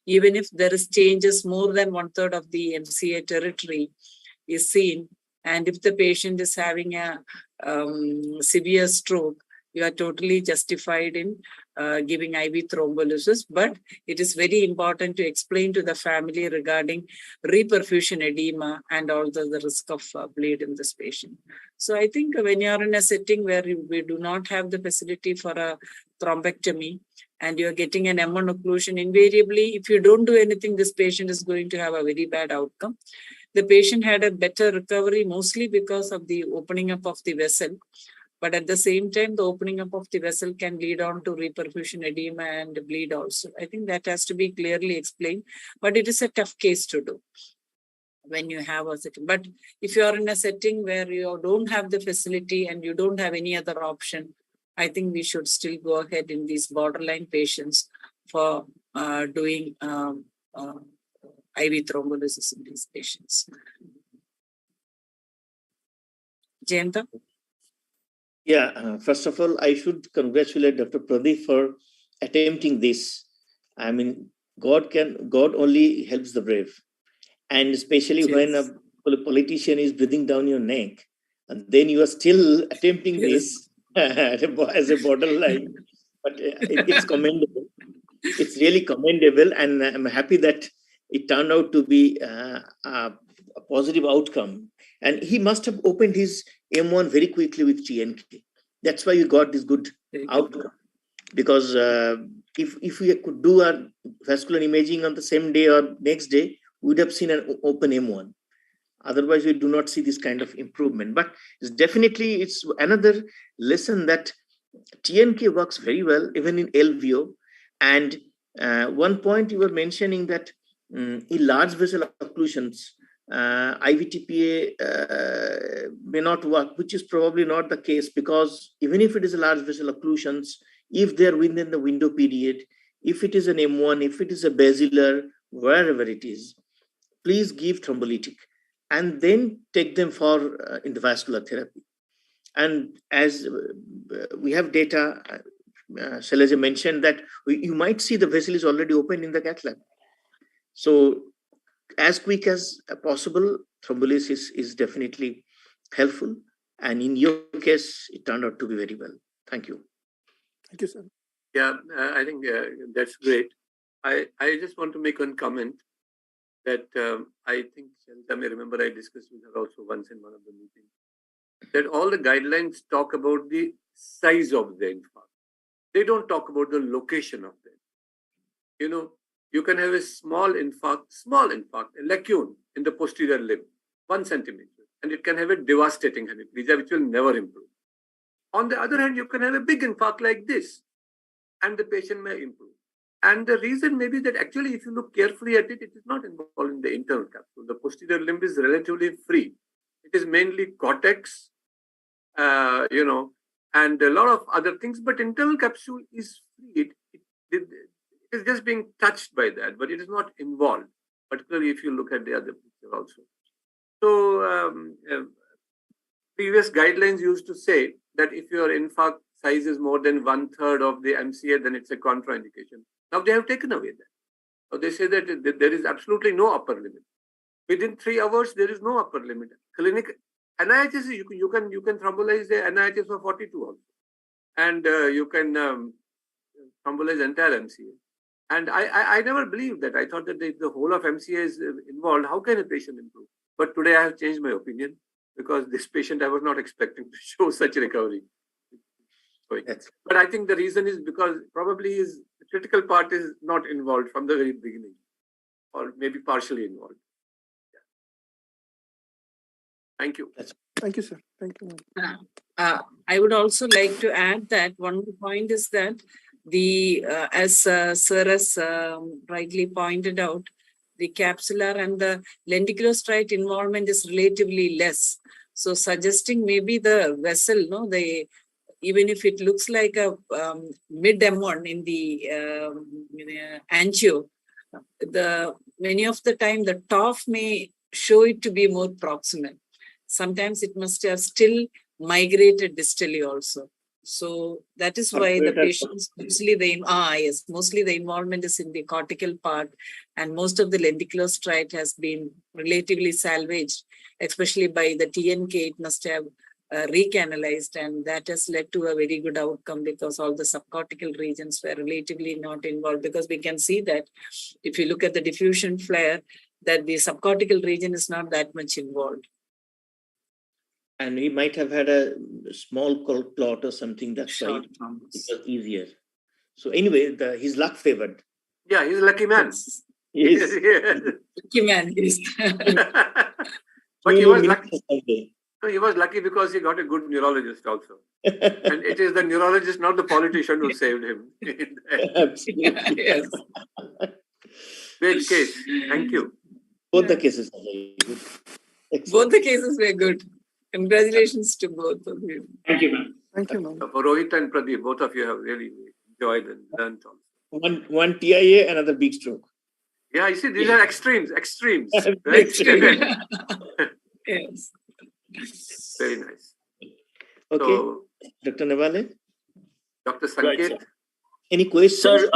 even if there is changes, more than 1/3 of the MCA territory is seen. And if the patient is having a severe stroke, you are totally justified in giving IV thrombolysis. But it is very important to explain to the family regarding reperfusion edema and also the risk of bleed in this patient. So I think when you are in a setting where we do not have the facility for a thrombectomy and you're getting an M1 occlusion, invariably, if you don't do anything, this patient is going to have a very bad outcome. The patient had a better recovery, mostly because of the opening up of the vessel. But at the same time, the opening up of the vessel can lead on to reperfusion edema and bleed also. I think that has to be clearly explained. But it is a tough case to do when you have a setting. But if you are in a setting where you don't have the facility and you don't have any other option, I think we should still go ahead in these borderline patients for doing IV thrombolysis in these patients. Jayanta? Yeah, first of all, I should congratulate Dr. Pradeep for attempting this. I mean, God only helps the brave. And especially when a politician is breathing down your neck, and then you are still attempting this as a borderline. But it's commendable. It's really commendable. And I'm happy that it turned out to be a positive outcome. And he must have opened his M1 very quickly with TNK. That's why you got this good outcome. Because if we could do our vascular imaging on the same day or next day, we would have seen an open M1. Otherwise, we do not see this kind of improvement. But it's another lesson that TNK works very well, even in LVO. And one point you were mentioning that in large vessel occlusions, IVTPA may not work, which is probably not the case, because even if it is a large vessel occlusions, if they are within the window period, if it is an M1, if it is a basilar, wherever it is, please give thrombolytic and then take them for endovascular therapy. And as we have data, Shailaja mentioned that you might see the vessel is already open in the cath lab. So as quick as possible, thrombolysis is definitely helpful. And in your case, it turned out to be very well. Thank you. Thank you, sir. Yeah, I think that's great. I just want to make one comment that I think I may remember I discussed with her also once in one of the meetings, that all the guidelines talk about the size of the infarct. They don't talk about the location of them. You know, you can have a small infarct, a lacune in the posterior limb, 1 centimeter, and it can have a devastating hemiplegia, which will never improve. On the other hand, you can have a big infarct like this, and the patient may improve. And the reason may be that actually, if you look carefully at it, it is not involved in the internal capsule. The posterior limb is relatively free. It is mainly cortex, you know, and a lot of other things, but internal capsule is free. It is just being touched by that, but it is not involved, particularly if you look at the other picture also. So previous guidelines used to say that if your infarct size is more than 1/3 of the MCA, then it's a contraindication. Now they have taken away that. So they say that there is absolutely no upper limit. Within 3 hours, there is no upper limit. Clinic NIHS, you can thrombolyze the NIHS for 42 also, and you can thrombolyze entire MCA. And I never believed that. I thought that if the whole of MCA is involved, how can a patient improve? But today I have changed my opinion, because this patient I was not expecting to show such a recovery. But I think the reason is because probably the critical part is not involved from the very beginning, or maybe partially involved. Yeah. Thank you. Thank you, sir. Thank you. I would also like to add that one point is that as Sir has rightly pointed out, the capsular and the lenticulostriate involvement is relatively less. So suggesting maybe the vessel, even if it looks like a mid M1 in the angio, many of the time the TOF may show it to be more proximal. Sometimes it must have still migrated distally also. So that is why the patients, mostly the involvement is in the cortical part, and most of the lenticulostriate has been relatively salvaged, especially by the TNK. It must have recanalized, and that has led to a very good outcome, because all the subcortical regions were relatively not involved, because we can see that if you look at the diffusion flare, that the subcortical region is not that much involved. And he might have had a small clot or something. That's why it was easier. So anyway, his luck favored. Yeah, he's a lucky man. Yes. Lucky man, yes. But he was lucky. No, he was lucky because he got a good neurologist also. And it is the neurologist, not the politician, who saved him. Absolutely. Yes. Great case. Thank you. Both the cases are very good. Excellent. Both the cases were good. Congratulations to both of you. Thank you, ma'am. Thank you, ma'am. For Rohit and Pradeep, both of you have really enjoyed and learned also. One TIA, another big stroke. Yeah, you see, these are extremes. Right? Yes. Very nice. Okay. So, Dr. Nawale, Dr. Sanket. Right, any questions? Sir,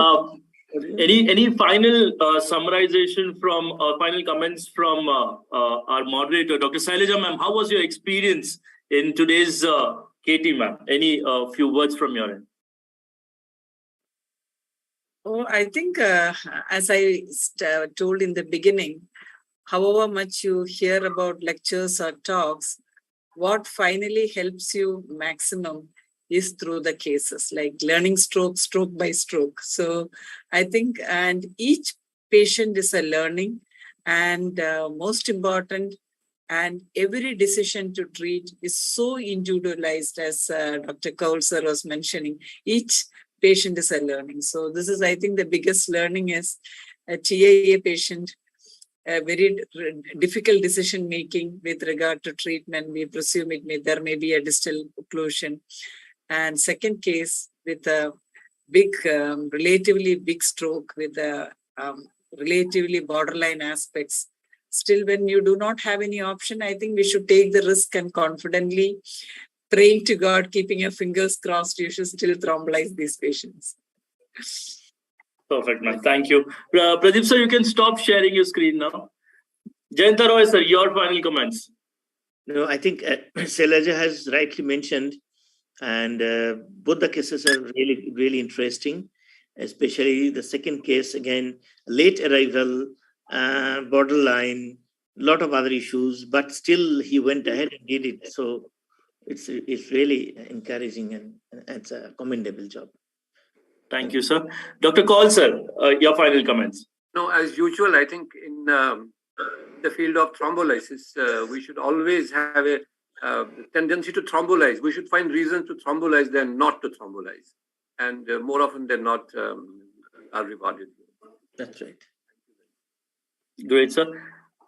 any final summarization from final comments from our moderator, Dr. Shailaja ma'am? How was your experience in today's KT ma'am? Any few words from your end? Oh, I think as I told in the beginning, however much you hear about lectures or talks, what finally helps you maximum is through the cases, like learning stroke by stroke. So I think, and each patient is a learning, and most important, and every decision to treat is so individualized, as Dr. Kaul sir was mentioning. Each patient is a learning. So this is, I think, the biggest learning is a TIA patient. a very difficult decision making with regard to treatment. We presume there may be a distal occlusion. And second case with a big, relatively big stroke with a relatively borderline aspects. Still, when you do not have any option, I think we should take the risk and confidently praying to God, keeping your fingers crossed, you should still thrombolize these patients. Perfect, ma'am. Thank you. Pradeep sir, you can stop sharing your screen now. Jayanta Roy sir, your final comments. No, I think Shailaja has rightly mentioned, and both the cases are really, really interesting, especially the second case, again, late arrival, borderline, lot of other issues, but still he went ahead and did it. So it's really encouraging, and it's a commendable job. Thank you, sir. Dr. Kaul sir, your final comments. No, as usual, I think in the field of thrombolysis, we should always have a tendency to thrombolize. We should find reasons to thrombolize than not to thrombolize. And more often than not, are rewarded. That's right. Great, sir.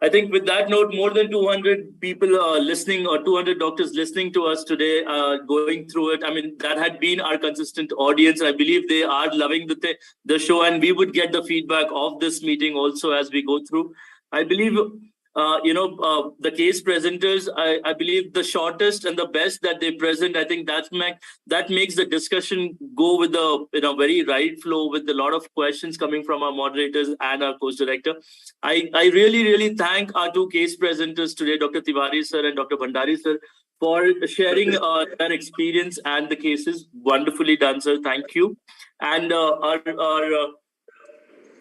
I think with that note, more than 200 people are listening, or 200 doctors listening to us today, going through it. I mean, that had been our consistent audience. I believe they are loving the show, and we would get the feedback of this meeting also as we go through. I believe, the case presenters, I believe the shortest and the best that they present, I think that makes the discussion go with the very right flow, with a lot of questions coming from our moderators and our course director. I really, really thank our two case presenters today, Dr. Tiwari sir and Dr. Bhandari sir, for sharing their experience and the cases. Wonderfully done, sir. Thank you. And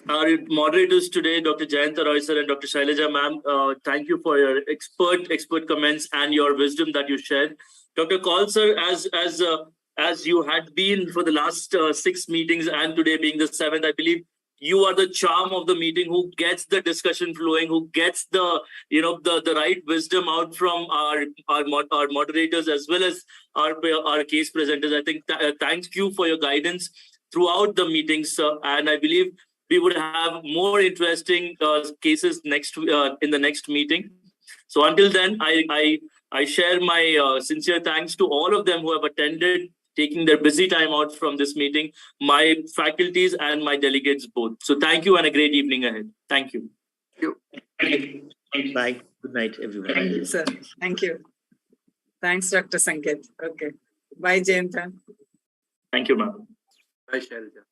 our moderators today, Dr. Jayanta Roy sir and Dr. Shailaja ma'am, thank you for your expert comments and your wisdom that you shared. Dr. Kaul sir, as you had been for the last 6 meetings and today being the 7th, I believe you are the charm of the meeting, who gets the discussion flowing, who gets the right wisdom out from our moderators as well as our case presenters. I think thank you for your guidance throughout the meetings, sir. And I believe we would have more interesting cases in the next meeting. So until then, I share my sincere thanks to all of them who have attended, taking their busy time out from this meeting, my faculties and my delegates both. So thank you and a great evening ahead. Thank you. Thank you. Bye. Good night, everyone. Thank you, sir. Thank you. Thanks, Dr. Sanket. Okay. Bye, Jayanta. Thank you, ma'am. Bye, Shailaja.